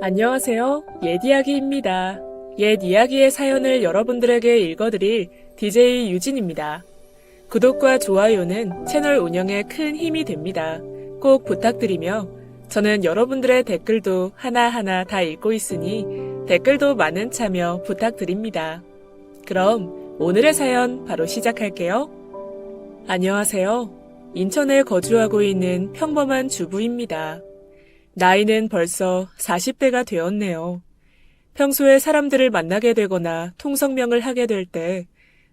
안녕하세요. 옛 이야기입니다. 옛 이야기의 사연을 여러분들에게 읽어드릴 DJ 유진입니다. 구독과 좋아요는 채널 운영에 큰 힘이 됩니다. 꼭 부탁드리며 저는 여러분들의 댓글도 하나하나 다 읽고 있으니 댓글도 많은 참여 부탁드립니다. 그럼 오늘의 사연 바로 시작할게요. 안녕하세요. 인천에 거주하고 있는 평범한 주부입니다. 나이는 벌써 40대가 되었네요. 평소에 사람들을 만나게 되거나 통성명을 하게 될 때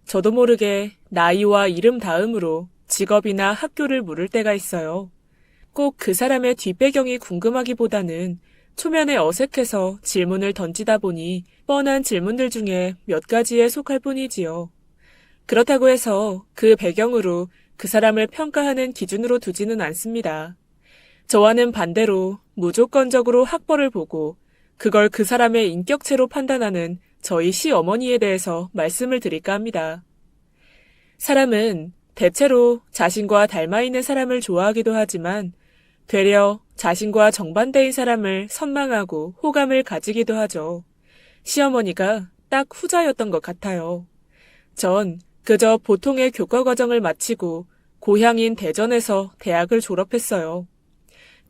저도 모르게 나이와 이름 다음으로 직업이나 학교를 물을 때가 있어요. 꼭 그 사람의 뒷배경이 궁금하기보다는 초면에 어색해서 질문을 던지다 보니 뻔한 질문들 중에 몇 가지에 속할 뿐이지요. 그렇다고 해서 그 배경으로 그 사람을 평가하는 기준으로 두지는 않습니다. 저와는 반대로 무조건적으로 학벌을 보고 그걸 그 사람의 인격체로 판단하는 저희 시어머니에 대해서 말씀을 드릴까 합니다. 사람은 대체로 자신과 닮아 있는 사람을 좋아하기도 하지만 되려 자신과 정반대인 사람을 선망하고 호감을 가지기도 하죠. 시어머니가 딱 후자였던 것 같아요. 전 그저 보통의 교과 과정을 마치고 고향인 대전에서 대학을 졸업했어요.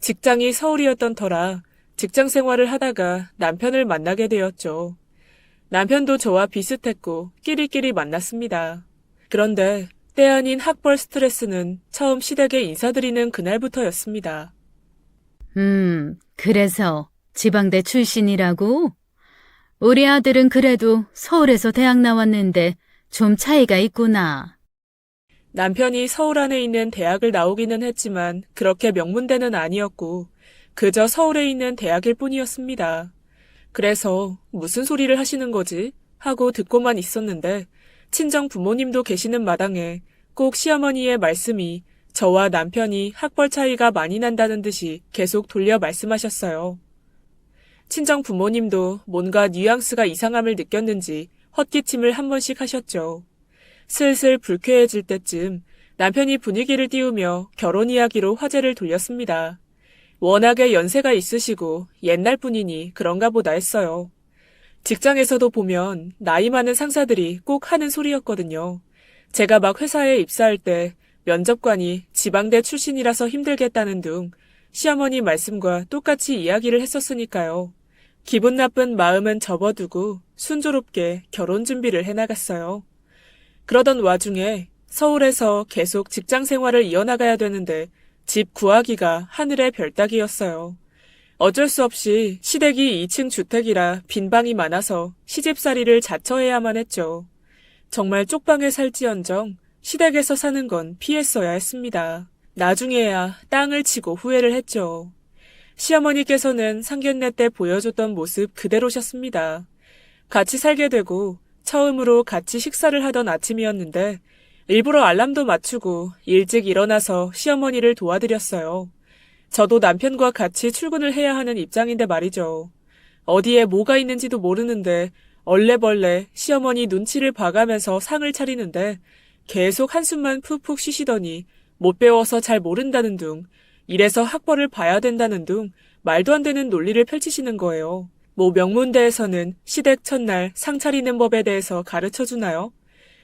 직장이 서울이었던 터라 직장 생활을 하다가 남편을 만나게 되었죠. 남편도 저와 비슷했고 끼리끼리 만났습니다. 그런데 때 아닌 학벌 스트레스는 처음 시댁에 인사드리는 그날부터였습니다. 그래서 지방대 출신이라고? 우리 아들은 그래도 서울에서 대학 나왔는데 좀 차이가 있구나. 남편이 서울 안에 있는 대학을 나오기는 했지만 그렇게 명문대는 아니었고 그저 서울에 있는 대학일 뿐이었습니다. 그래서 무슨 소리를 하시는 거지? 하고 듣고만 있었는데 친정 부모님도 계시는 마당에 꼭 시어머니의 말씀이 저와 남편이 학벌 차이가 많이 난다는 듯이 계속 돌려 말씀하셨어요. 친정 부모님도 뭔가 뉘앙스가 이상함을 느꼈는지 헛기침을 한 번씩 하셨죠. 슬슬 불쾌해질 때쯤 남편이 분위기를 띄우며 결혼 이야기로 화제를 돌렸습니다. 워낙에 연세가 있으시고 옛날 분이니 그런가 보다 했어요. 직장에서도 보면 나이 많은 상사들이 꼭 하는 소리였거든요. 제가 막 회사에 입사할 때 면접관이 지방대 출신이라서 힘들겠다는 등 시어머니 말씀과 똑같이 이야기를 했었으니까요. 기분 나쁜 마음은 접어두고 순조롭게 결혼 준비를 해나갔어요. 그러던 와중에 서울에서 계속 직장 생활을 이어나가야 되는데 집 구하기가 하늘의 별 따기였어요. 어쩔 수 없이 시댁이 2층 주택이라 빈 방이 많아서 시집살이를 자처해야만 했죠. 정말 쪽방에 살지언정 시댁에서 사는 건 피했어야 했습니다. 나중에야 땅을 치고 후회를 했죠. 시어머니께서는 상견례 때 보여줬던 모습 그대로셨습니다. 같이 살게 되고 처음으로 같이 식사를 하던 아침이었는데 일부러 알람도 맞추고 일찍 일어나서 시어머니를 도와드렸어요. 저도 남편과 같이 출근을 해야 하는 입장인데 말이죠. 어디에 뭐가 있는지도 모르는데 얼레벌레 시어머니 눈치를 봐가면서 상을 차리는데 계속 한숨만 푹푹 쉬시더니 못 배워서 잘 모른다는 둥, 이래서 학벌을 봐야 된다는 둥 말도 안 되는 논리를 펼치시는 거예요. 뭐 명문대에서는 시댁 첫날 상 차리는 법에 대해서 가르쳐 주나요?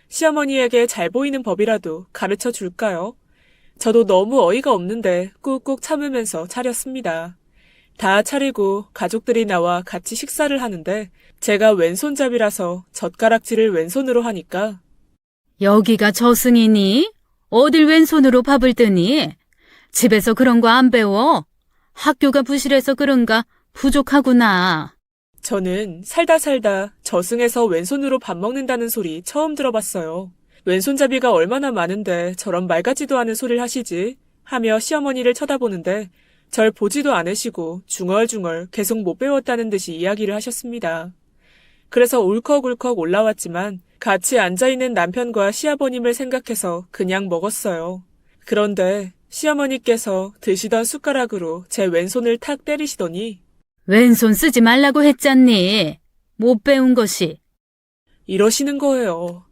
시어머니에게 잘 보이는 법이라도 가르쳐 줄까요? 저도 너무 어이가 없는데 꾹꾹 참으면서 차렸습니다. 다 차리고 가족들이 나와 같이 식사를 하는데 제가 왼손잡이라서 젓가락질을 왼손으로 하니까 여기가 저승이니? 어딜 왼손으로 밥을 뜨니? 집에서 그런 거 안 배워? 학교가 부실해서 그런가 부족하구나. 저는 살다 저승에서 왼손으로 밥 먹는다는 소리 처음 들어봤어요. 왼손잡이가 얼마나 많은데 저런 말 같지도 않은 소리를 하시지? 하며 시어머니를 쳐다보는데 절 보지도 않으시고 중얼중얼 계속 못 배웠다는 듯이 이야기를 하셨습니다. 그래서 울컥울컥 올라왔지만 같이 앉아있는 남편과 시아버님을 생각해서 그냥 먹었어요. 그런데 시어머니께서 드시던 숟가락으로 제 왼손을 탁 때리시더니 왼손 쓰지 말라고 했잖니. 못 배운 것이. 이러시는 거예요.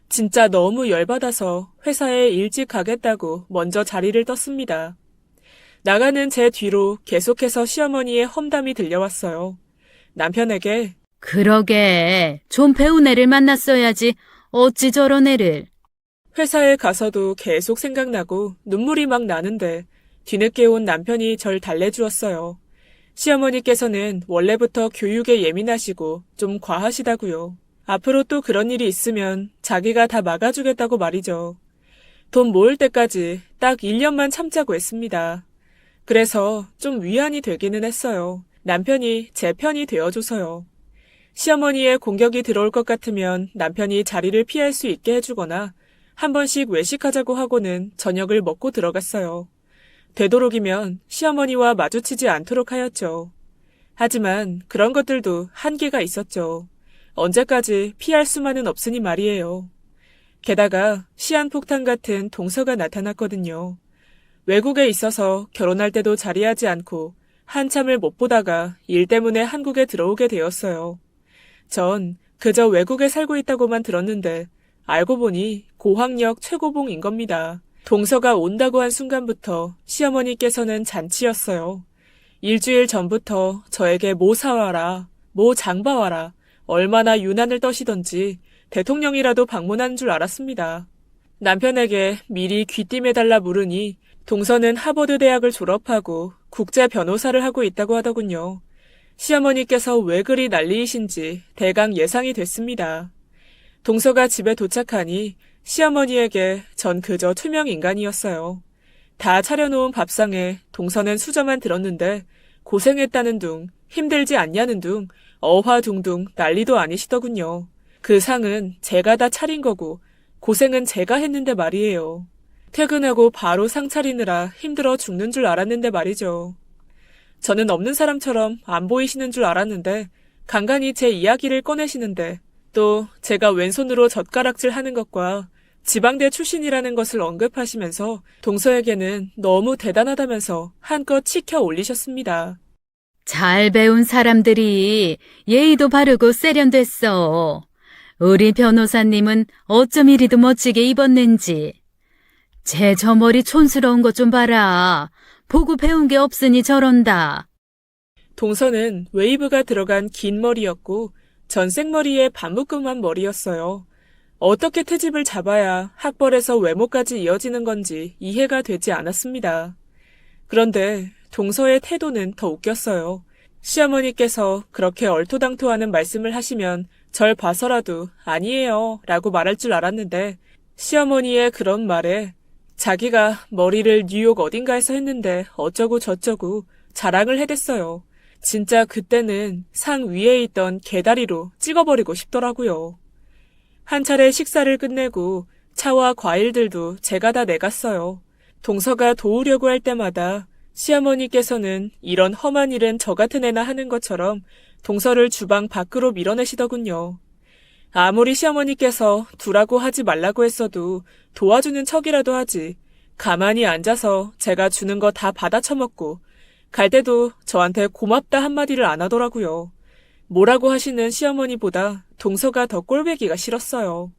진짜 너무 열받아서 회사에 일찍 가겠다고 먼저 자리를 떴습니다. 나가는 제 뒤로 계속해서 시어머니의 험담이 들려왔어요. 남편에게 그러게, 좀 배운 애를 만났어야지. 어찌 저런 애를. 회사에 가서도 계속 생각나고 눈물이 막 나는데 뒤늦게 온 남편이 절 달래주었어요. 시어머니께서는 원래부터 교육에 예민하시고 좀 과하시다고요. 앞으로 또 그런 일이 있으면 자기가 다 막아주겠다고 말이죠. 돈 모을 때까지 딱 1년만 참자고 했습니다. 그래서 좀 위안이 되기는 했어요. 남편이 제 편이 되어줘서요. 시어머니의 공격이 들어올 것 같으면 남편이 자리를 피할 수 있게 해주거나 한 번씩 외식하자고 하고는 저녁을 먹고 들어갔어요. 되도록이면 시어머니와 마주치지 않도록 하였죠. 하지만 그런 것들도 한계가 있었죠. 언제까지 피할 수만은 없으니 말이에요. 게다가 시한폭탄 같은 동서가 나타났거든요. 외국에 있어서 결혼할 때도 자리하지 않고 한참을 못 보다가 일 때문에 한국에 들어오게 되었어요. 전 그저 외국에 살고 있다고만 들었는데 알고 보니 고학력 최고봉인 겁니다. 동서가 온다고 한 순간부터 시어머니께서는 잔치였어요. 일주일 전부터 저에게 뭐 사와라, 뭐 장봐와라, 얼마나 유난을 떠시던지 대통령이라도 방문한 줄 알았습니다. 남편에게 미리 귀띔해달라 물으니 동서는 하버드 대학을 졸업하고 국제 변호사를 하고 있다고 하더군요. 시어머니께서 왜 그리 난리이신지 대강 예상이 됐습니다. 동서가 집에 도착하니 시어머니에게 전 그저 투명 인간이었어요. 다 차려놓은 밥상에 동서는 수저만 들었는데 고생했다는 둥, 힘들지 않냐는 둥, 어화둥둥 난리도 아니시더군요. 그 상은 제가 다 차린 거고 고생은 제가 했는데 말이에요. 퇴근하고 바로 상 차리느라 힘들어 죽는 줄 알았는데 말이죠. 저는 없는 사람처럼 안 보이시는 줄 알았는데 간간히 제 이야기를 꺼내시는데 또 제가 왼손으로 젓가락질 하는 것과 지방대 출신이라는 것을 언급하시면서 동서에게는 너무 대단하다면서 한껏 치켜 올리셨습니다. 잘 배운 사람들이 예의도 바르고 세련됐어. 우리 변호사님은 어쩜 이리도 멋지게 입었는지. 제 저 머리 촌스러운 것 좀 봐라. 보고 배운 게 없으니 저런다. 동서는 웨이브가 들어간 긴 머리였고 전 생머리에 반묶음한 머리였어요. 어떻게 트집을 잡아야 학벌에서 외모까지 이어지는 건지 이해가 되지 않았습니다. 그런데 동서의 태도는 더 웃겼어요. 시어머니께서 그렇게 얼토당토하는 말씀을 하시면 절 봐서라도 아니에요 라고 말할 줄 알았는데 시어머니의 그런 말에 자기가 머리를 뉴욕 어딘가에서 했는데 어쩌고 저쩌고 자랑을 해댔어요. 진짜 그때는 상 위에 있던 개다리로 찍어버리고 싶더라고요. 한 차례 식사를 끝내고 차와 과일들도 제가 다 내갔어요. 동서가 도우려고 할 때마다 시어머니께서는 이런 험한 일은 저 같은 애나 하는 것처럼 동서를 주방 밖으로 밀어내시더군요. 아무리 시어머니께서 두라고 하지 말라고 했어도 도와주는 척이라도 하지. 가만히 앉아서 제가 주는 거 다 받아 처먹고 갈 때도 저한테 고맙다 한마디를 안 하더라고요. 뭐라고 하시는 시어머니보다 동서가 더 꼴보기가 싫었어요.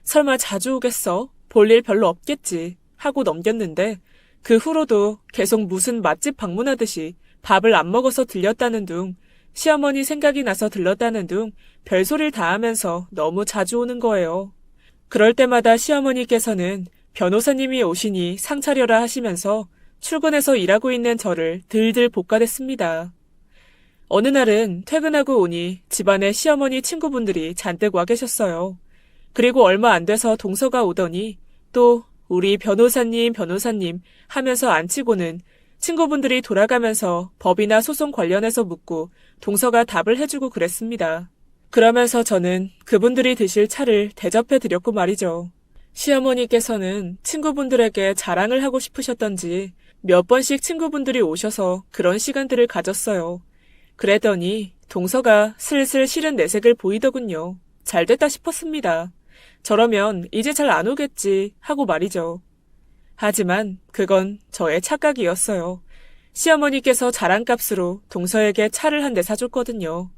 설마 자주 오겠어? 볼일 별로 없겠지 하고 넘겼는데 그 후로도 계속 무슨 맛집 방문하듯이 밥을 안 먹어서 들렸다는 둥, 시어머니 생각이 나서 들렀다는 둥 별소리를 다 하면서 너무 자주 오는 거예요. 그럴 때마다 시어머니께서는 변호사님이 오시니 상 차려라 하시면서 출근해서 일하고 있는 저를 들들 볶아댔습니다. 어느 날은 퇴근하고 오니 집안에 시어머니 친구분들이 잔뜩 와 계셨어요. 그리고 얼마 안 돼서 동서가 오더니 또 우리 변호사님 하면서 앉히고는 친구분들이 돌아가면서 법이나 소송 관련해서 묻고 동서가 답을 해주고 그랬습니다. 그러면서 저는 그분들이 드실 차를 대접해 드렸고 말이죠. 시어머니께서는 친구분들에게 자랑을 하고 싶으셨던지 몇 번씩 친구분들이 오셔서 그런 시간들을 가졌어요. 그랬더니 동서가 슬슬 싫은 내색을 보이더군요. 잘됐다 싶었습니다. 저러면 이제 잘 안 오겠지 하고 말이죠. 하지만 그건 저의 착각이었어요. 시어머니께서 자랑값으로 동서에게 차를 한 대 사줬거든요.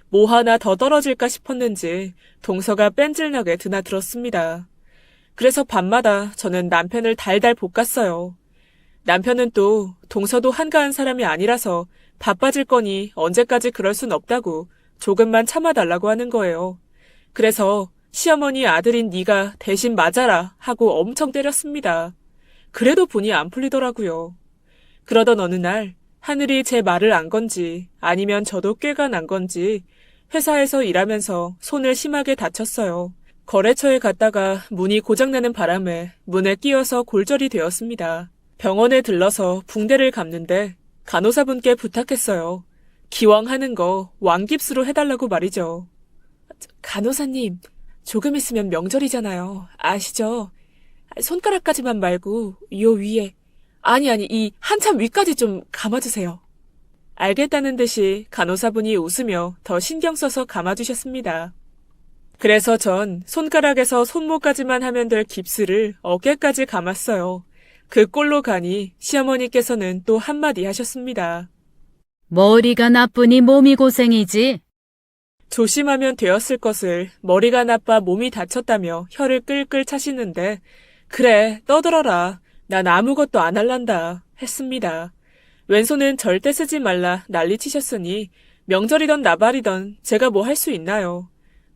뭐 하나 더 떨어질까 싶었는지 동서가 뺀질나게 드나들었습니다. 그래서 밤마다 저는 남편을 달달 볶았어요. 남편은 또 동서도 한가한 사람이 아니라서 바빠질 거니 언제까지 그럴 순 없다고 조금만 참아달라고 하는 거예요. 그래서 시어머니 아들인 네가 대신 맞아라 하고 엄청 때렸습니다. 그래도 분이 안 풀리더라고요. 그러던 어느 날 하늘이 제 말을 안 건지 아니면 저도 꾀가 난 건지 회사에서 일하면서 손을 심하게 다쳤어요. 거래처에 갔다가 문이 고장나는 바람에 문에 끼어서 골절이 되었습니다. 병원에 들러서 붕대를 감는데 간호사분께 부탁했어요. 기왕 하는 거 왕깁스로 해달라고 말이죠. 간호사님, 조금 있으면 명절이잖아요. 아시죠? 손가락까지만 말고 요 위에, 아니 이 한참 위까지 좀 감아주세요. 알겠다는 듯이 간호사분이 웃으며 더 신경 써서 감아주셨습니다. 그래서 전 손가락에서 손목까지만 하면 될 깁스를 어깨까지 감았어요. 그 꼴로 가니 시어머니께서는 또 한마디 하셨습니다. 머리가 나쁘니 몸이 고생이지. 조심하면 되었을 것을 머리가 나빠 몸이 다쳤다며 혀를 끌끌 차시는데 그래 떠들어라. 난 아무것도 안 할란다 했습니다. 왼손은 절대 쓰지 말라 난리치셨으니 명절이던 나발이던 제가 뭐 할 수 있나요.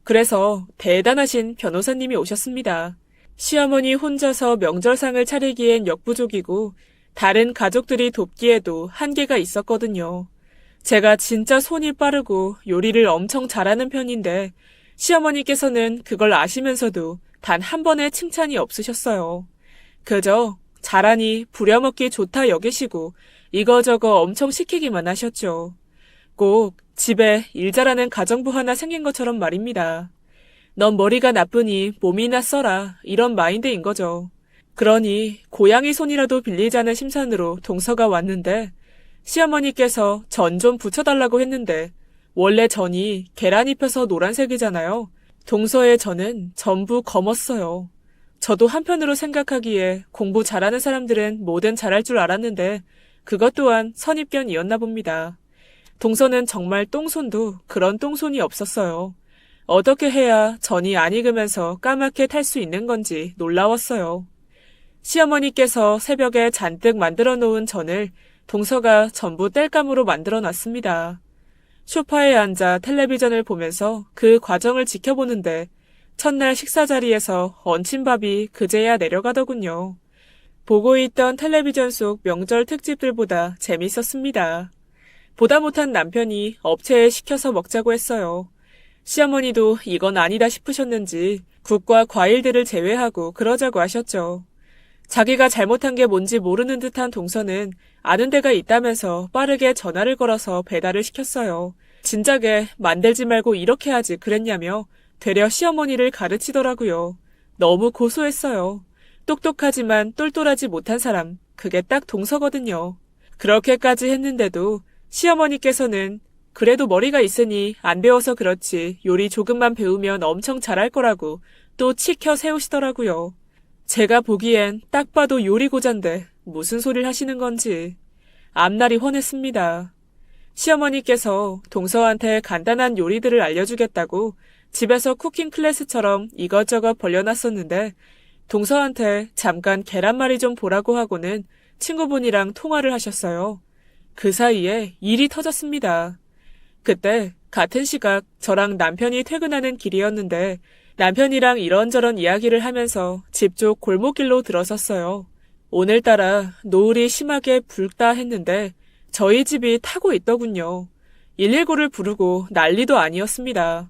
그래서 대단하신 변호사님이 오셨습니다. 시어머니 혼자서 명절상을 차리기엔 역부족이고 다른 가족들이 돕기에도 한계가 있었거든요. 제가 진짜 손이 빠르고 요리를 엄청 잘하는 편인데 시어머니께서는 그걸 아시면서도 단 한 번의 칭찬이 없으셨어요. 그저 잘하니 부려먹기 좋다 여기시고 이거저거 엄청 시키기만 하셨죠. 꼭 집에 일 잘하는 가정부 하나 생긴 것처럼 말입니다. 넌 머리가 나쁘니 몸이나 써라 이런 마인드인 거죠. 그러니 고양이 손이라도 빌리자는 심산으로 동서가 왔는데 시어머니께서 전 좀 붙여달라고 했는데 원래 전이 계란 입혀서 노란색이잖아요. 동서의 전은 전부 검었어요. 저도 한편으로 생각하기에 공부 잘하는 사람들은 뭐든 잘할 줄 알았는데 그것 또한 선입견이었나 봅니다. 동서는 정말 똥손도 그런 똥손이 없었어요. 어떻게 해야 전이 안 익으면서 까맣게 탈 수 있는 건지 놀라웠어요. 시어머니께서 새벽에 잔뜩 만들어 놓은 전을 동서가 전부 땔감으로 만들어 놨습니다. 소파에 앉아 텔레비전을 보면서 그 과정을 지켜보는데 첫날 식사 자리에서 얹힌 밥이 그제야 내려가더군요. 보고 있던 텔레비전 속 명절 특집들보다 재밌었습니다. 보다 못한 남편이 업체에 시켜서 먹자고 했어요. 시어머니도 이건 아니다 싶으셨는지 국과 과일들을 제외하고 그러자고 하셨죠. 자기가 잘못한 게 뭔지 모르는 듯한 동서는 아는 데가 있다면서 빠르게 전화를 걸어서 배달을 시켰어요. 진작에 만들지 말고 이렇게 하지 그랬냐며 되려 시어머니를 가르치더라고요. 너무 고소했어요. 똑똑하지만 똘똘하지 못한 사람, 그게 딱 동서거든요. 그렇게까지 했는데도 시어머니께서는 그래도 머리가 있으니 안 배워서 그렇지 요리 조금만 배우면 엄청 잘할 거라고 또 치켜 세우시더라고요. 제가 보기엔 딱 봐도 요리 고잔데 무슨 소리를 하시는 건지 앞날이 훤했습니다. 시어머니께서 동서한테 간단한 요리들을 알려주겠다고 집에서 쿠킹 클래스처럼 이것저것 벌려놨었는데 동서한테 잠깐 계란말이 좀 보라고 하고는 친구분이랑 통화를 하셨어요. 그 사이에 일이 터졌습니다. 그때 같은 시각 저랑 남편이 퇴근하는 길이었는데 남편이랑 이런저런 이야기를 하면서 집 쪽 골목길로 들어섰어요. 오늘따라 노을이 심하게 붉다 했는데 저희 집이 타고 있더군요. 119를 부르고 난리도 아니었습니다.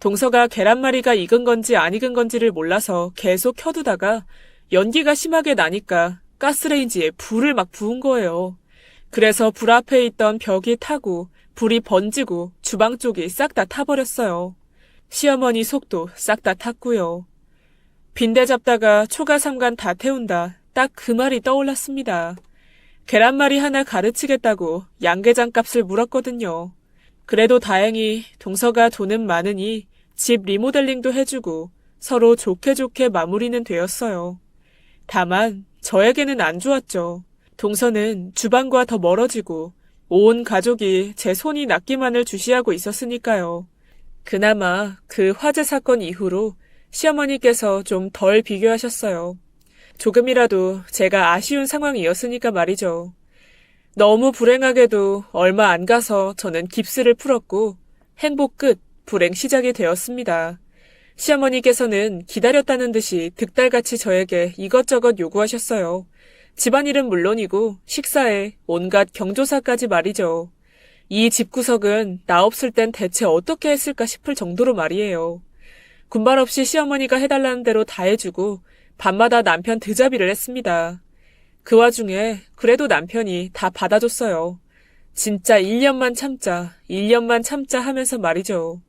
동서가 계란말이가 익은 건지 안 익은 건지를 몰라서 계속 켜두다가 연기가 심하게 나니까 가스레인지에 불을 막 부은 거예요. 그래서 불 앞에 있던 벽이 타고 불이 번지고 주방 쪽이 싹 다 타버렸어요. 시어머니 속도 싹 다 탔고요. 빈대 잡다가 초가 삼간 다 태운다. 딱 그 말이 떠올랐습니다. 계란말이 하나 가르치겠다고 양계장 값을 물었거든요. 그래도 다행히 동서가 돈은 많으니 집 리모델링도 해주고 서로 좋게 좋게 마무리는 되었어요. 다만 저에게는 안 좋았죠. 동서는 주방과 더 멀어지고 온 가족이 제 손이 낫기만을 주시하고 있었으니까요. 그나마 그 화재 사건 이후로 시어머니께서 좀 덜 비교하셨어요. 조금이라도 제가 아쉬운 상황이었으니까 말이죠. 너무 불행하게도 얼마 안 가서 저는 깁스를 풀었고 행복 끝, 불행 시작이 되었습니다. 시어머니께서는 기다렸다는 듯이 득달같이 저에게 이것저것 요구하셨어요. 집안일은 물론이고 식사에 온갖 경조사까지 말이죠. 이 집구석은 나 없을 땐 대체 어떻게 했을까 싶을 정도로 말이에요. 군말 없이 시어머니가 해달라는 대로 다 해주고 밤마다 남편 드자비를 했습니다. 그 와중에 그래도 남편이 다 받아줬어요. 진짜 1년만 참자, 1년만 참자 하면서 말이죠.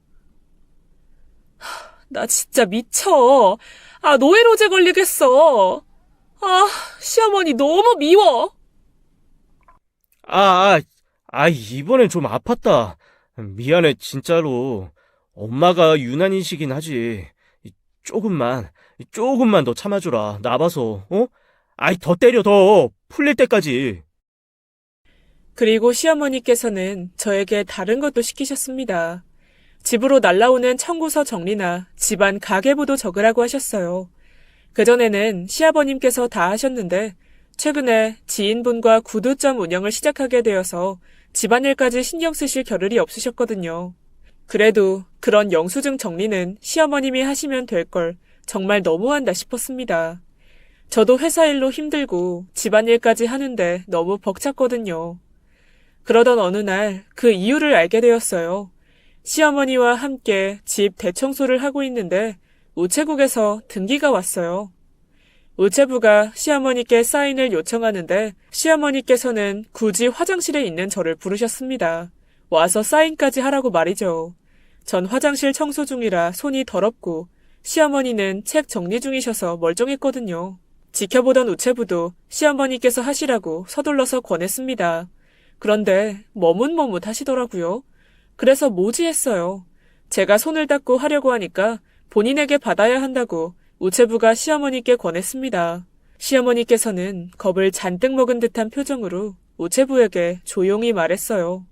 나 진짜 미쳐. 노예로제 걸리겠어. 시어머니 너무 미워. 이번엔 좀 아팠다. 미안해, 진짜로. 엄마가 유난인식이긴 하지. 조금만 더 참아주라. 나봐서, 어? 더 때려, 더. 풀릴 때까지. 그리고 시어머니께서는 저에게 다른 것도 시키셨습니다. 집으로 날라오는 청구서 정리나 집안 가계부도 적으라고 하셨어요. 그전에는 시아버님께서 다 하셨는데 최근에 지인분과 구두점 운영을 시작하게 되어서 집안일까지 신경 쓰실 겨를이 없으셨거든요. 그래도 그런 영수증 정리는 시어머님이 하시면 될 걸 정말 너무한다 싶었습니다. 저도 회사 일로 힘들고 집안일까지 하는데 너무 벅찼거든요. 그러던 어느 날 그 이유를 알게 되었어요. 시어머니와 함께 집 대청소를 하고 있는데 우체국에서 등기가 왔어요. 우체부가 시어머니께 사인을 요청하는데 시어머니께서는 굳이 화장실에 있는 저를 부르셨습니다. 와서 사인까지 하라고 말이죠. 전 화장실 청소 중이라 손이 더럽고 시어머니는 책 정리 중이셔서 멀쩡했거든요. 지켜보던 우체부도 시어머니께서 하시라고 서둘러서 권했습니다. 그런데 머뭇머뭇 하시더라고요. 그래서 뭐지 했어요. 제가 손을 닦고 하려고 하니까 본인에게 받아야 한다고 우체부가 시어머니께 권했습니다. 시어머니께서는 겁을 잔뜩 먹은 듯한 표정으로 우체부에게 조용히 말했어요.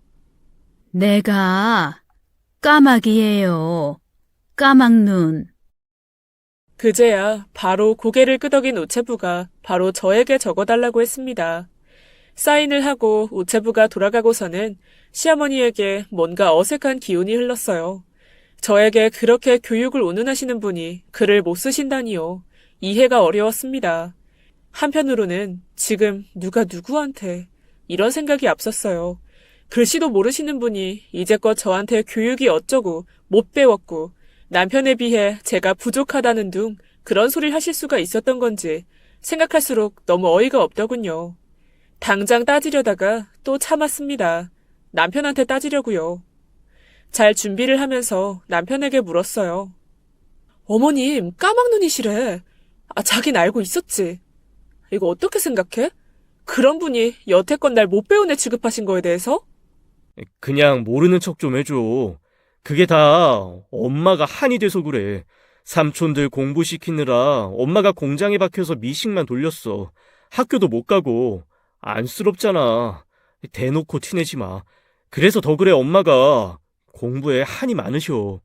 내가 까마귀예요. 까막눈. 그제야 바로 고개를 끄덕인 우체부가 바로 저에게 적어달라고 했습니다. 사인을 하고 우체부가 돌아가고서는 시어머니에게 뭔가 어색한 기운이 흘렀어요. 저에게 그렇게 교육을 운운하시는 분이 글을 못 쓰신다니요. 이해가 어려웠습니다. 한편으로는 지금 누가 누구한테 이런 생각이 앞섰어요. 글씨도 모르시는 분이 이제껏 저한테 교육이 어쩌고 못 배웠고 남편에 비해 제가 부족하다는 둥 그런 소리를 하실 수가 있었던 건지 생각할수록 너무 어이가 없더군요. 당장 따지려다가 또 참았습니다. 남편한테 따지려고요. 잘 준비를 하면서 남편에게 물었어요. 어머님, 까막눈이시래. 자긴 알고 있었지. 이거 어떻게 생각해? 그런 분이 여태껏 날 못 배운 애 취급하신 거에 대해서? 그냥 모르는 척 좀 해줘. 그게 다 엄마가 한이 돼서 그래. 삼촌들 공부시키느라 엄마가 공장에 박혀서 미식만 돌렸어. 학교도 못 가고. 안쓰럽잖아. 대놓고 티내지 마. 그래서 더 그래, 엄마가. 공부에 한이 많으셔.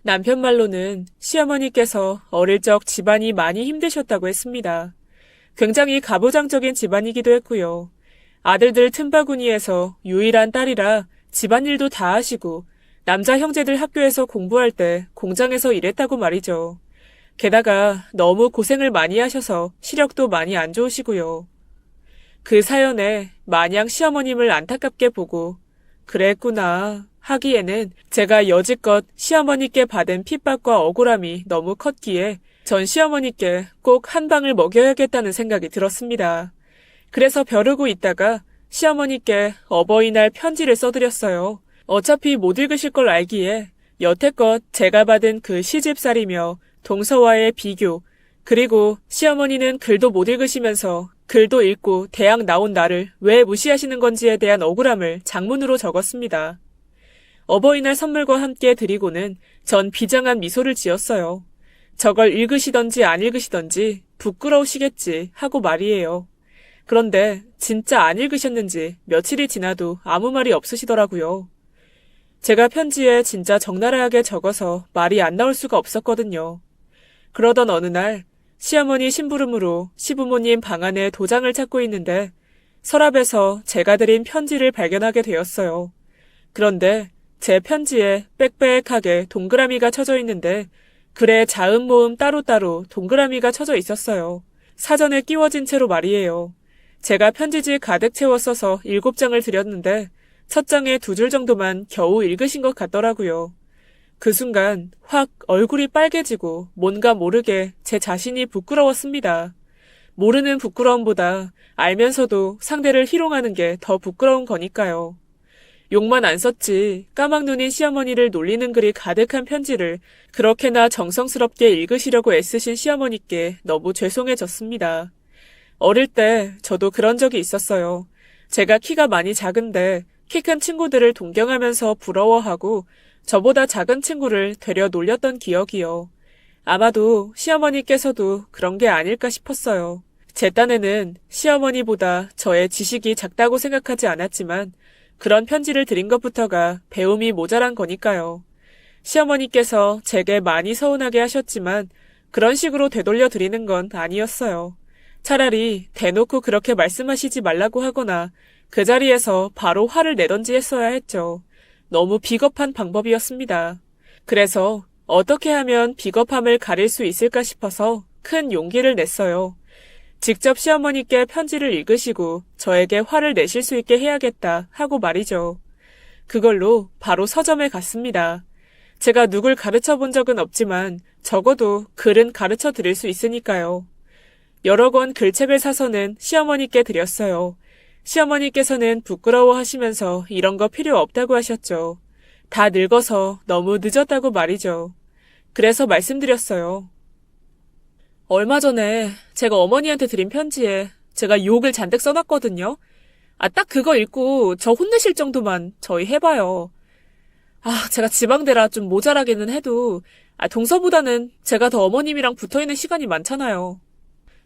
남편 말로는 시어머니께서 어릴 적 집안이 많이 힘드셨다고 했습니다. 굉장히 가부장적인 집안이기도 했고요. 아들들 틈바구니에서 유일한 딸이라 집안일도 다 하시고 남자 형제들 학교에서 공부할 때 공장에서 일했다고 말이죠. 게다가 너무 고생을 많이 하셔서 시력도 많이 안 좋으시고요. 그 사연에 마냥 시어머님을 안타깝게 보고 그랬구나 하기에는 제가 여지껏 시어머니께 받은 핍박과 억울함이 너무 컸기에 전 시어머니께 꼭 한 방을 먹여야겠다는 생각이 들었습니다. 그래서 벼르고 있다가 시어머니께 어버이날 편지를 써드렸어요. 어차피 못 읽으실 걸 알기에 여태껏 제가 받은 그 시집살이며 동서와의 비교, 그리고 시어머니는 글도 못 읽으시면서 글도 읽고 대학 나온 나를 왜 무시하시는 건지에 대한 억울함을 장문으로 적었습니다. 어버이날 선물과 함께 드리고는 전 비장한 미소를 지었어요. 저걸 읽으시던지 안 읽으시던지 부끄러우시겠지 하고 말이에요. 그런데 진짜 안 읽으셨는지 며칠이 지나도 아무 말이 없으시더라고요. 제가 편지에 진짜 적나라하게 적어서 말이 안 나올 수가 없었거든요. 그러던 어느 날 시어머니 심부름으로 시부모님 방 안에 도장을 찾고 있는데 서랍에서 제가 드린 편지를 발견하게 되었어요. 그런데 제 편지에 빽빽하게 동그라미가 쳐져 있는데 글에 자음 모음 따로따로 동그라미가 쳐져 있었어요. 사전에 끼워진 채로 말이에요. 제가 편지지 가득 채워 써서 7장을 드렸는데 첫 장에 2줄 정도만 겨우 읽으신 것 같더라고요. 그 순간 확 얼굴이 빨개지고 뭔가 모르게 제 자신이 부끄러웠습니다. 모르는 부끄러움보다 알면서도 상대를 희롱하는 게 더 부끄러운 거니까요. 욕만 안 썼지 까막 눈인 시어머니를 놀리는 글이 가득한 편지를 그렇게나 정성스럽게 읽으시려고 애쓰신 시어머니께 너무 죄송해졌습니다. 어릴 때 저도 그런 적이 있었어요. 제가 키가 많이 작은데 키 큰 친구들을 동경하면서 부러워하고 저보다 작은 친구를 되려 놀렸던 기억이요. 아마도 시어머니께서도 그런 게 아닐까 싶었어요. 제 딴에는 시어머니보다 저의 지식이 작다고 생각하지 않았지만 그런 편지를 드린 것부터가 배움이 모자란 거니까요. 시어머니께서 제게 많이 서운하게 하셨지만 그런 식으로 되돌려 드리는 건 아니었어요. 차라리 대놓고 그렇게 말씀하시지 말라고 하거나 그 자리에서 바로 화를 내던지 했어야 했죠. 너무 비겁한 방법이었습니다. 그래서 어떻게 하면 비겁함을 가릴 수 있을까 싶어서 큰 용기를 냈어요. 직접 시어머니께 편지를 읽으시고 저에게 화를 내실 수 있게 해야겠다 하고 말이죠. 그걸로 바로 서점에 갔습니다. 제가 누굴 가르쳐 본 적은 없지만 적어도 글은 가르쳐 드릴 수 있으니까요. 여러 권 글책을 사서는 시어머니께 드렸어요. 시어머니께서는 부끄러워하시면서 이런 거 필요 없다고 하셨죠. 다 늙어서 너무 늦었다고 말이죠. 그래서 말씀드렸어요. 얼마 전에 제가 어머니한테 드린 편지에 제가 욕을 잔뜩 써놨거든요. 딱 그거 읽고 저 혼내실 정도만 저희 해봐요. 제가 지방대라 좀 모자라기는 해도 동서보다는 제가 더 어머님이랑 붙어있는 시간이 많잖아요.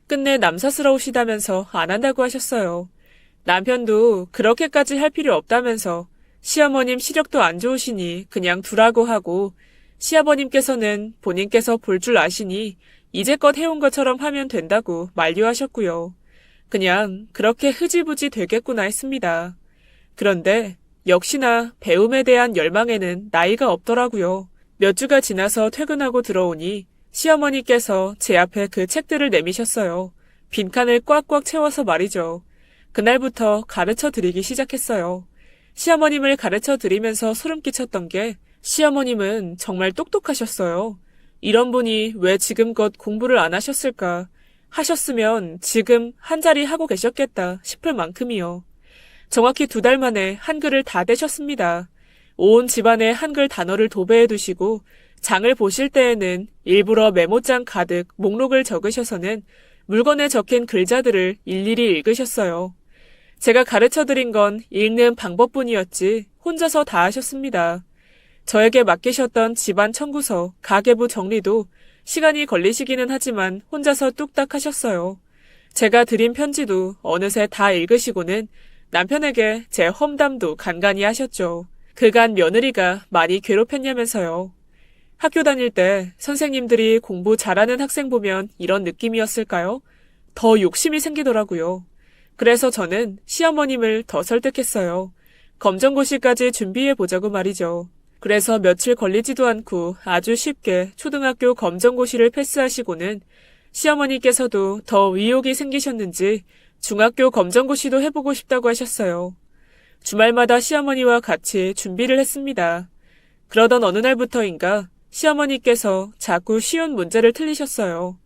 끝내 남사스러우시다면서 안 한다고 하셨어요. 남편도 그렇게까지 할 필요 없다면서 시어머님 시력도 안 좋으시니 그냥 두라고 하고 시아버님께서는 본인께서 볼 줄 아시니 이제껏 해온 것처럼 하면 된다고 만류하셨고요. 그냥 그렇게 흐지부지 되겠구나 했습니다. 그런데 역시나 배움에 대한 열망에는 나이가 없더라고요. 몇 주가 지나서 퇴근하고 들어오니 시어머니께서 제 앞에 그 책들을 내미셨어요. 빈칸을 꽉꽉 채워서 말이죠. 그날부터 가르쳐 드리기 시작했어요. 시어머님을 가르쳐 드리면서 소름 끼쳤던 게 시어머님은 정말 똑똑하셨어요. 이런 분이 왜 지금껏 공부를 안 하셨을까? 하셨으면 지금 한자리 하고 계셨겠다 싶을 만큼이요. 정확히 2달 만에 한글을 다 떼셨습니다. 온 집안에 한글 단어를 도배해 두시고 장을 보실 때에는 일부러 메모장 가득 목록을 적으셔서는 물건에 적힌 글자들을 일일이 읽으셨어요. 제가 가르쳐드린 건 읽는 방법뿐이었지 혼자서 다 하셨습니다. 저에게 맡기셨던 집안 청구서, 가계부 정리도 시간이 걸리시기는 하지만 혼자서 뚝딱 하셨어요. 제가 드린 편지도 어느새 다 읽으시고는 남편에게 제 험담도 간간히 하셨죠. 그간 며느리가 많이 괴롭혔냐면서요. 학교 다닐 때 선생님들이 공부 잘하는 학생 보면 이런 느낌이었을까요? 더 욕심이 생기더라고요. 그래서 저는 시어머님을 더 설득했어요. 검정고시까지 준비해보자고 말이죠. 그래서 며칠 걸리지도 않고 아주 쉽게 초등학교 검정고시를 패스하시고는 시어머니께서도 더 의욕이 생기셨는지 중학교 검정고시도 해보고 싶다고 하셨어요. 주말마다 시어머니와 같이 준비를 했습니다. 그러던 어느 날부터인가 시어머니께서 자꾸 쉬운 문제를 틀리셨어요.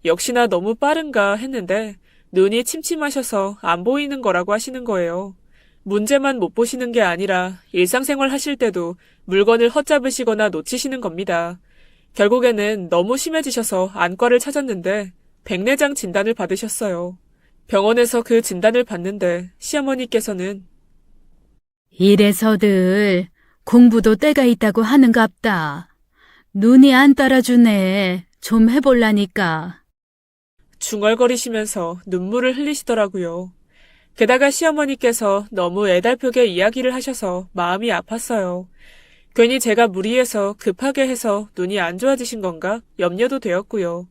역시나 너무 빠른가 했는데 눈이 침침하셔서 안 보이는 거라고 하시는 거예요. 문제만 못 보시는 게 아니라 일상생활 하실 때도 물건을 헛잡으시거나 놓치시는 겁니다. 결국에는 너무 심해지셔서 안과를 찾았는데 백내장 진단을 받으셨어요. 병원에서 그 진단을 받는데 시어머니께서는 이래서들 공부도 때가 있다고 하는갑다. 눈이 안 따라주네. 좀 해볼라니까. 중얼거리시면서 눈물을 흘리시더라고요. 게다가 시어머니께서 너무 애달프게 이야기를 하셔서 마음이 아팠어요. 괜히 제가 무리해서 급하게 해서 눈이 안 좋아지신 건가 염려도 되었고요.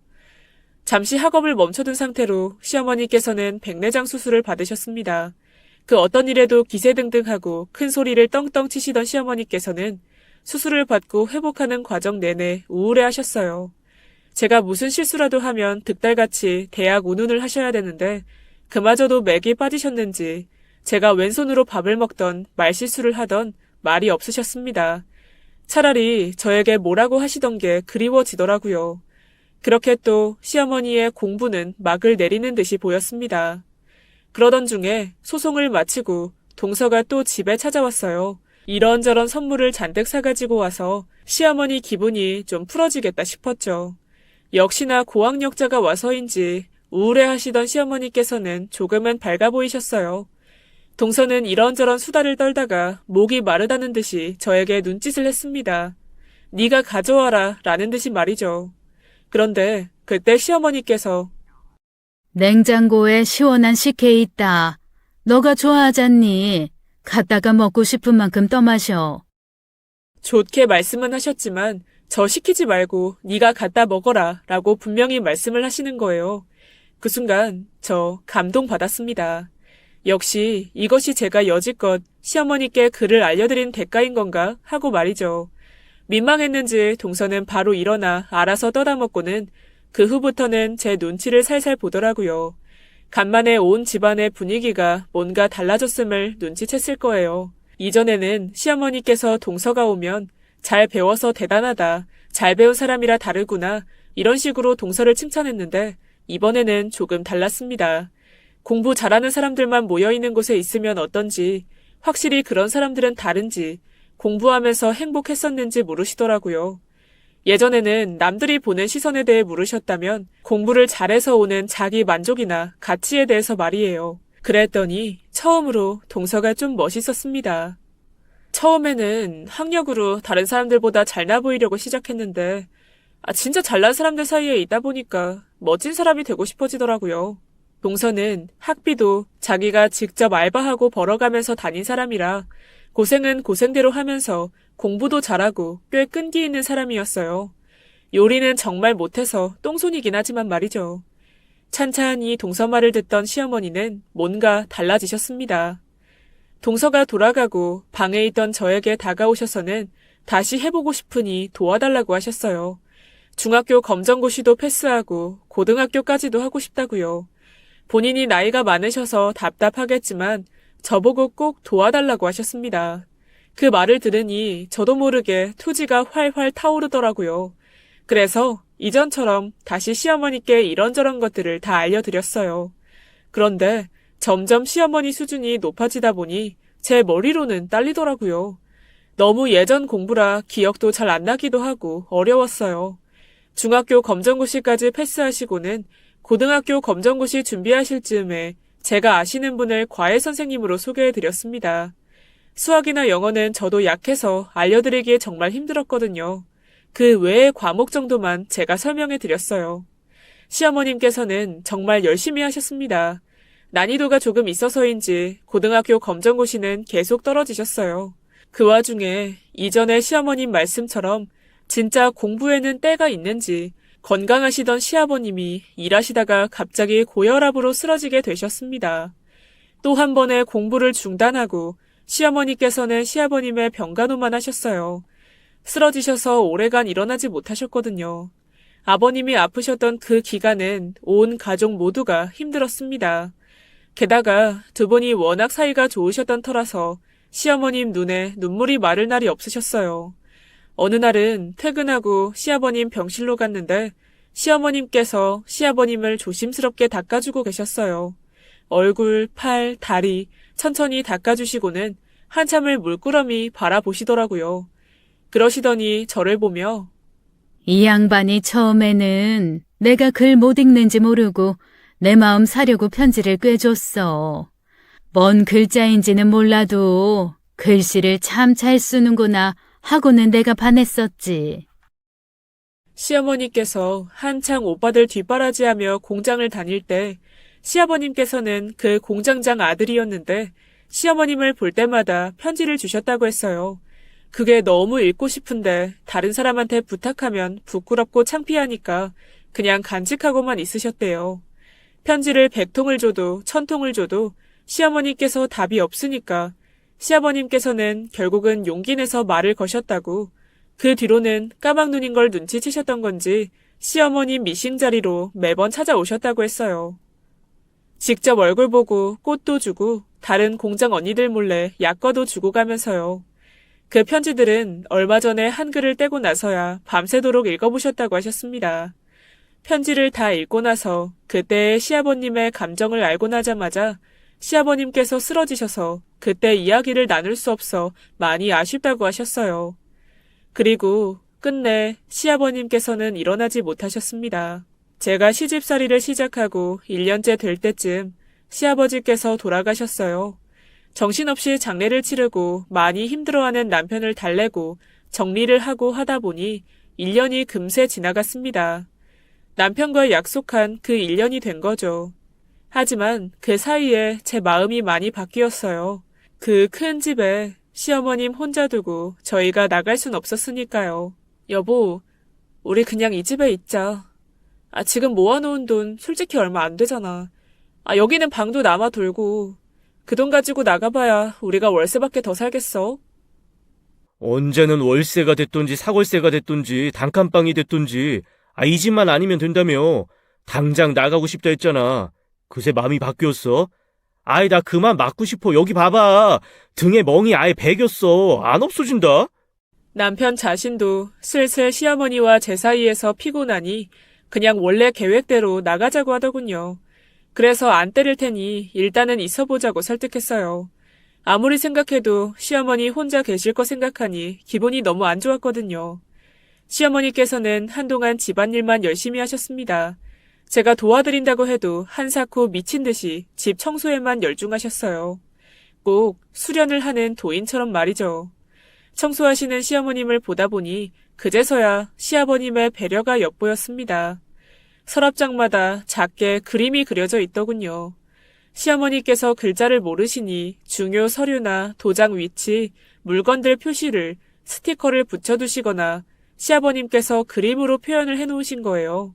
잠시 학업을 멈춰둔 상태로 시어머니께서는 백내장 수술을 받으셨습니다. 그 어떤 일에도 기세등등하고 큰 소리를 떵떵 치시던 시어머니께서는 수술을 받고 회복하는 과정 내내 우울해하셨어요. 제가 무슨 실수라도 하면 득달같이 대학 운운을 하셔야 되는데 그마저도 맥이 빠지셨는지 제가 왼손으로 밥을 먹던 말실수를 하던 말이 없으셨습니다. 차라리 저에게 뭐라고 하시던 게 그리워지더라고요. 그렇게 또 시어머니의 공부는 막을 내리는 듯이 보였습니다. 그러던 중에 소송을 마치고 동서가 또 집에 찾아왔어요. 이런저런 선물을 잔뜩 사가지고 와서 시어머니 기분이 좀 풀어지겠다 싶었죠. 역시나 고학력자가 와서인지 우울해하시던 시어머니께서는 조금은 밝아 보이셨어요. 동서는 이런저런 수다를 떨다가 목이 마르다는 듯이 저에게 눈짓을 했습니다. 네가 가져와라 라는 듯이 말이죠. 그런데 그때 시어머니께서 냉장고에 시원한 식혜 있다. 너가 좋아하잖니. 갖다가 먹고 싶은 만큼 떠마셔. 좋게 말씀은 하셨지만 저 시키지 말고 네가 갖다 먹어라 라고 분명히 말씀을 하시는 거예요. 그 순간 저 감동받았습니다. 역시 이것이 제가 여지껏 시어머니께 글을 알려드린 대가인 건가 하고 말이죠. 민망했는지 동서는 바로 일어나 알아서 떠다먹고는 그 후부터는 제 눈치를 살살 보더라고요. 간만에 온 집안의 분위기가 뭔가 달라졌음을 눈치챘을 거예요. 이전에는 시어머니께서 동서가 오면 잘 배워서 대단하다, 잘 배운 사람이라 다르구나 이런 식으로 동서를 칭찬했는데 이번에는 조금 달랐습니다. 공부 잘하는 사람들만 모여있는 곳에 있으면 어떤지, 확실히 그런 사람들은 다른지, 공부하면서 행복했었는지 물으시더라고요. 예전에는 남들이 보는 시선에 대해 물으셨다면 공부를 잘해서 오는 자기 만족이나 가치에 대해서 말이에요. 그랬더니 처음으로 동서가 좀 멋있었습니다. 처음에는 학력으로 다른 사람들보다 잘나 보이려고 시작했는데 진짜 잘난 사람들 사이에 있다 보니까 멋진 사람이 되고 싶어지더라고요. 동서는 학비도 자기가 직접 알바하고 벌어가면서 다닌 사람이라 고생은 고생대로 하면서 공부도 잘하고 꽤 끈기 있는 사람이었어요. 요리는 정말 못해서 똥손이긴 하지만 말이죠. 찬찬히 동서 말을 듣던 시어머니는 뭔가 달라지셨습니다. 동서가 돌아가고 방에 있던 저에게 다가오셔서는 다시 해보고 싶으니 도와달라고 하셨어요. 중학교 검정고시도 패스하고 고등학교까지도 하고 싶다고요. 본인이 나이가 많으셔서 답답하겠지만 저보고 꼭 도와달라고 하셨습니다. 그 말을 들으니 저도 모르게 투지가 활활 타오르더라고요. 그래서 이전처럼 다시 시어머니께 이런저런 것들을 다 알려드렸어요. 그런데 점점 시어머니 수준이 높아지다 보니 제 머리로는 딸리더라고요. 너무 예전 공부라 기억도 잘 안 나기도 하고 어려웠어요. 중학교 검정고시까지 패스하시고는 고등학교 검정고시 준비하실 즈음에 제가 아시는 분을 과외 선생님으로 소개해드렸습니다. 수학이나 영어는 저도 약해서 알려드리기에 정말 힘들었거든요. 그 외의 과목 정도만 제가 설명해드렸어요. 시어머님께서는 정말 열심히 하셨습니다. 난이도가 조금 있어서인지 고등학교 검정고시는 계속 떨어지셨어요. 그 와중에 이전에 시어머님 말씀처럼 진짜 공부에는 때가 있는지 건강하시던 시아버님이 일하시다가 갑자기 고혈압으로 쓰러지게 되셨습니다. 또 한 번의 공부를 중단하고 시어머니께서는 시아버님의 병간호만 하셨어요. 쓰러지셔서 오래간 일어나지 못하셨거든요. 아버님이 아프셨던 그 기간은 온 가족 모두가 힘들었습니다. 게다가 두 분이 워낙 사이가 좋으셨던 터라서 시어머님 눈에 눈물이 마를 날이 없으셨어요. 어느 날은 퇴근하고 시아버님 병실로 갔는데 시어머님께서 시아버님을 조심스럽게 닦아주고 계셨어요. 얼굴, 팔, 다리 천천히 닦아주시고는 한참을 물끄러미 바라보시더라고요. 그러시더니 저를 보며 이 양반이 처음에는 내가 글 못 읽는지 모르고 내 마음 사려고 편지를 꿰줬어. 뭔 글자인지는 몰라도 글씨를 참 잘 쓰는구나 하고는 내가 반했었지. 시어머니께서 한창 오빠들 뒷바라지하며 공장을 다닐 때 시아버님께서는 그 공장장 아들이었는데 시어머님을 볼 때마다 편지를 주셨다고 했어요. 그게 너무 읽고 싶은데 다른 사람한테 부탁하면 부끄럽고 창피하니까 그냥 간직하고만 있으셨대요. 편지를 100통을 줘도 1000통을 줘도 시어머니께서 답이 없으니까 시아버님께서는 결국은 용기 내서 말을 거셨다고 그 뒤로는 까막눈인 걸 눈치채셨던 건지 시어머니 미싱 자리로 매번 찾아오셨다고 했어요. 직접 얼굴 보고 꽃도 주고 다른 공장 언니들 몰래 약과도 주고 가면서요. 그 편지들은 얼마 전에 한글을 떼고 나서야 밤새도록 읽어보셨다고 하셨습니다. 편지를 다 읽고 나서 그때의 시아버님의 감정을 알고 나자마자 시아버님께서 쓰러지셔서 그때 이야기를 나눌 수 없어 많이 아쉽다고 하셨어요. 그리고 끝내 시아버님께서는 일어나지 못하셨습니다. 제가 시집살이를 시작하고 1년째 될 때쯤 시아버지께서 돌아가셨어요. 정신없이 장례를 치르고 많이 힘들어하는 남편을 달래고 정리를 하고 하다 보니 1년이 금세 지나갔습니다. 남편과 약속한 그 1년이 된 거죠. 하지만 그 사이에 제 마음이 많이 바뀌었어요. 그 큰 집에 시어머님 혼자 두고 저희가 나갈 순 없었으니까요. 여보, 우리 그냥 이 집에 있자. 지금 모아놓은 돈 솔직히 얼마 안 되잖아. 여기는 방도 남아 돌고 그 돈 가지고 나가봐야 우리가 월세밖에 더 살겠어. 언제는 월세가 됐든지 사골세가 됐든지 단칸방이 됐든지 이 집만 아니면 된다며. 당장 나가고 싶다 했잖아. 그새 마음이 바뀌었어? 나 그만 맞고 싶어. 여기 봐봐. 등에 멍이 아예 배겼어. 안 없어진다. 남편 자신도 슬슬 시어머니와 제 사이에서 피곤하니 그냥 원래 계획대로 나가자고 하더군요. 그래서 안 때릴 테니 일단은 있어보자고 설득했어요. 아무리 생각해도 시어머니 혼자 계실 거 생각하니 기분이 너무 안 좋았거든요. 시어머니께서는 한동안 집안일만 열심히 하셨습니다. 제가 도와드린다고 해도 한사코 미친 듯이 집 청소에만 열중하셨어요. 꼭 수련을 하는 도인처럼 말이죠. 청소하시는 시어머님을 보다 보니 그제서야 시아버님의 배려가 엿보였습니다. 서랍장마다 작게 그림이 그려져 있더군요. 시어머니께서 글자를 모르시니 중요 서류나 도장 위치, 물건들 표시를 스티커를 붙여두시거나 시아버님께서 그림으로 표현을 해놓으신 거예요.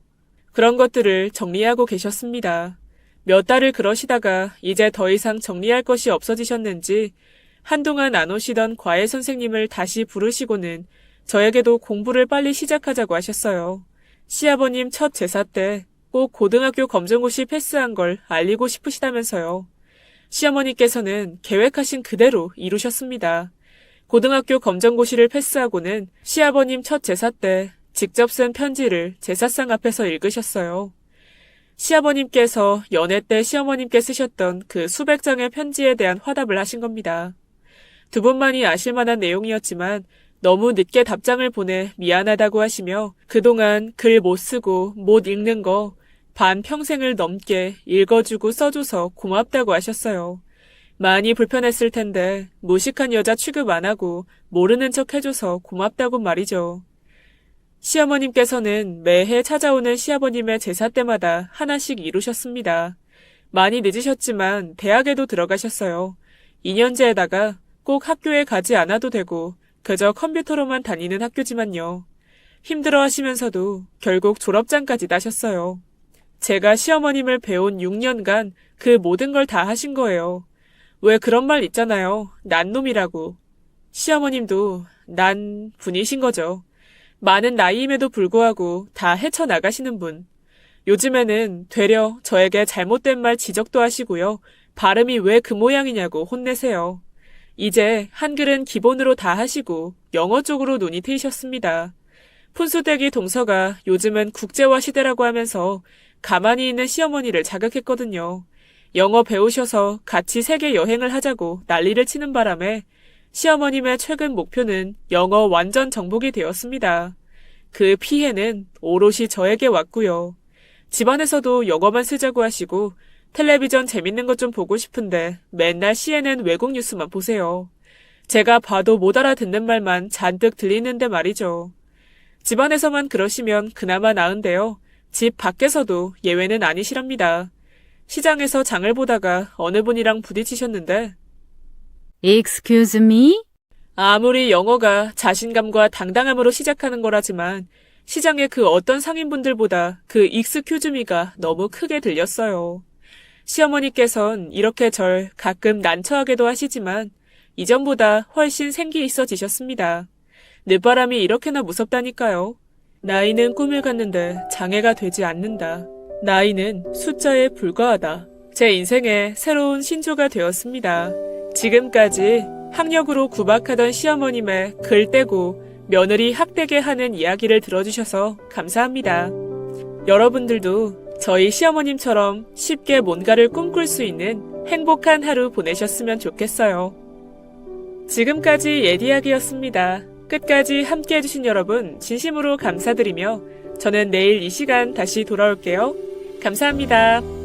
그런 것들을 정리하고 계셨습니다. 몇 달을 그러시다가 이제 더 이상 정리할 것이 없어지셨는지 한동안 안 오시던 과외 선생님을 다시 부르시고는 저에게도 공부를 빨리 시작하자고 하셨어요. 시아버님 첫 제사 때 꼭 고등학교 검정고시 패스한 걸 알리고 싶으시다면서요. 시어머니께서는 계획하신 그대로 이루셨습니다. 고등학교 검정고시를 패스하고는 시아버님 첫 제사 때 직접 쓴 편지를 제사상 앞에서 읽으셨어요. 시아버님께서 연애 때 시어머님께 쓰셨던 그 수백 장의 편지에 대한 화답을 하신 겁니다. 두 분만이 아실 만한 내용이었지만 너무 늦게 답장을 보내 미안하다고 하시며 그동안 글 못 쓰고 못 읽는 거 반평생을 넘게 읽어주고 써줘서 고맙다고 하셨어요. 많이 불편했을 텐데 무식한 여자 취급 안 하고 모르는 척 해줘서 고맙다고 말이죠. 시어머님께서는 매해 찾아오는 시아버님의 제사 때마다 하나씩 이루셨습니다. 많이 늦으셨지만 대학에도 들어가셨어요. 2년제에다가 꼭 학교에 가지 않아도 되고 그저 컴퓨터로만 다니는 학교지만요. 힘들어 하시면서도 결국 졸업장까지 따셨어요. 제가 시어머님을 배운 6년간 그 모든 걸 다 하신 거예요. 왜 그런 말 있잖아요. 난 놈이라고. 시어머님도 난 분이신 거죠. 많은 나이임에도 불구하고 다 헤쳐나가시는 분. 요즘에는 되려 저에게 잘못된 말 지적도 하시고요. 발음이 왜 그 모양이냐고 혼내세요. 이제 한글은 기본으로 다 하시고 영어 쪽으로 눈이 트이셨습니다. 푼수대기 동서가 요즘은 국제화 시대라고 하면서 가만히 있는 시어머니를 자극했거든요. 영어 배우셔서 같이 세계 여행을 하자고 난리를 치는 바람에 시어머님의 최근 목표는 영어 완전 정복이 되었습니다. 그 피해는 오롯이 저에게 왔고요. 집안에서도 영어만 쓰자고 하시고 텔레비전 재밌는 것 좀 보고 싶은데 맨날 CNN 외국 뉴스만 보세요. 제가 봐도 못 알아듣는 말만 잔뜩 들리는데 말이죠. 집안에서만 그러시면 그나마 나은데요. 집 밖에서도 예외는 아니시랍니다. 시장에서 장을 보다가 어느 분이랑 부딪히셨는데 Excuse me? 아무리 영어가 자신감과 당당함으로 시작하는 거라지만 시장의 그 어떤 상인분들보다 그 익스큐즈미가 너무 크게 들렸어요. 시어머니께선 이렇게 절 가끔 난처하게도 하시지만 이전보다 훨씬 생기 있어지셨습니다. 늦바람이 이렇게나 무섭다니까요. 나이는 꿈을 갖는데 장애가 되지 않는다. 나이는 숫자에 불과하다. 제 인생의 새로운 신조가 되었습니다. 지금까지 학력으로 구박하던 시어머님의 글 떼고 며느리 학대게 하는 이야기를 들어주셔서 감사합니다. 여러분들도 저희 시어머님처럼 쉽게 뭔가를 꿈꿀 수 있는 행복한 하루 보내셨으면 좋겠어요. 지금까지 예디야기였습니다. 끝까지 함께 해주신 여러분 진심으로 감사드리며 저는 내일 이 시간 다시 돌아올게요. 감사합니다.